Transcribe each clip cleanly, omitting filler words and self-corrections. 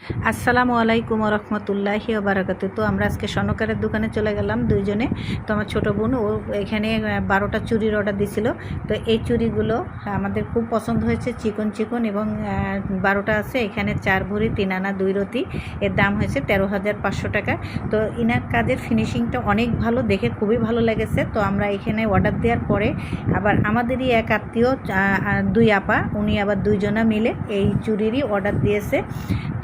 আসসালামু আলাইকুম রহমতুল্লাহি ওবারাকাতু। তো আমরা আজকে স্বর্ণকারের দোকানে চলে গেলাম দুইজনে। তো আমার ছোটো বোন ও এখানে 12টা চুড়ির অর্ডার দিছিল। তো এই চুড়িগুলো আমাদের খুব পছন্দ হয়েছে, চিকন চিকন এবং 12টা আছে। এখানে 4 ভরি 3 আনা 2 রতি। এর দাম হয়েছে 13,500 টাকা। তো ইনার কাজের ফিনিশিংটা অনেক ভালো, দেখে খুবই ভালো লেগেছে। তো আমরা এখানে অর্ডার দেওয়ার পরে আবার আমাদেরই এক আত্মীয় 2 আপা, উনি আবার 2 জনা মিলে এই চুড়িরই অর্ডার দিয়েছে।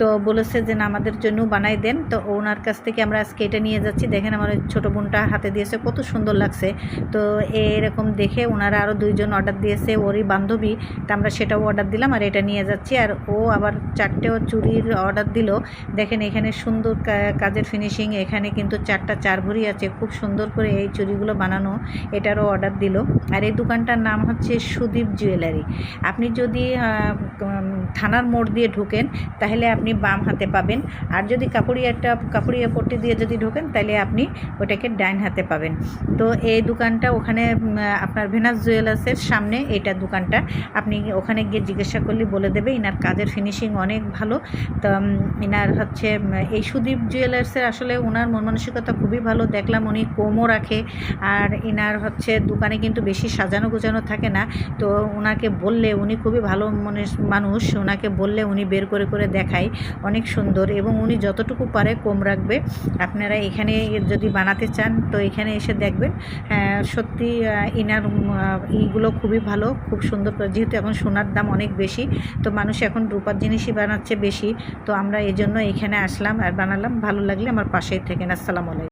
তো বলেছে যে না আমাদের জন্য বানাই দেন। তো ওনার কাছ থেকে আমরা আজকে এটা নিয়ে যাচ্ছি। দেখেন আমার ছোটো বোনটা হাতে দিয়েছে, কত সুন্দর লাগছে। তো এরকম দেখে ওনারা আরও 2 জন অর্ডার দিয়েছে, ওরই বান্ধবী। তো আমরা সেটাও অর্ডার দিলাম আর এটা নিয়ে যাচ্ছি। আর ও আবার 4টেও চুড়ির অর্ডার দিল। দেখেন এখানে সুন্দর কাজের ফিনিশিং। এখানে কিন্তু 4টা 4 ভরি আছে, খুব সুন্দর করে এই চুড়িগুলো বানানো। এটারও অর্ডার দিল। আর এই দোকানটার নাম হচ্ছে সুদীপ জুয়েলারি। আপনি যদি থানার মোড় দিয়ে ঢুকেন তাহলে আপনি বাম হাতে পাবেন, আর যদি কাপড়িয়া পট্টি দিয়ে যদি ঢোকেন তাহলে আপনি ওটাকে ডাইন হাতে পাবেন। তো এই দোকানটা ওখানে আপনার ভেনাস জুয়েলার্সের সামনে এটা দোকানটা। আপনি ওখানে গিয়ে জিজ্ঞাসা করলে বলে দেবে। ইনার কাজের ফিনিশিং অনেক ভালো। তো ইনার হচ্ছে এই সুদীপ জুয়েলার্সের আসলে ওনার মন মানসিকতা খুবই ভালো। দেখলাম উনি কমও রাখে। আর ইনার হচ্ছে দোকানে কিন্তু বেশি সাজানো গোছানো থাকে না। তো ওনাকে বললে, উনি খুবই ভালো মনের মানুষ, ওনাকে বললে উনি বের করে করে দেখায়, অনেক সুন্দর। এবং উনি যতটুকু পারে কম রাখবে। আপনারা এখানে যদি বানাতে চান তো এখানে এসে দেখবেন। সত্যি ইনার ইগুলো খুবই ভালো, খুব সুন্দর। যেহেতু এখন সোনার দাম অনেক বেশি, তো মানুষ এখন রূপার জিনিসই বানাচ্ছে বেশি। তো আমরা এই জন্য এখানে আসলাম আর বানালাম। ভালো লাগলে আমার পাশেই থাকেন। আসসালামু আলাইকুম।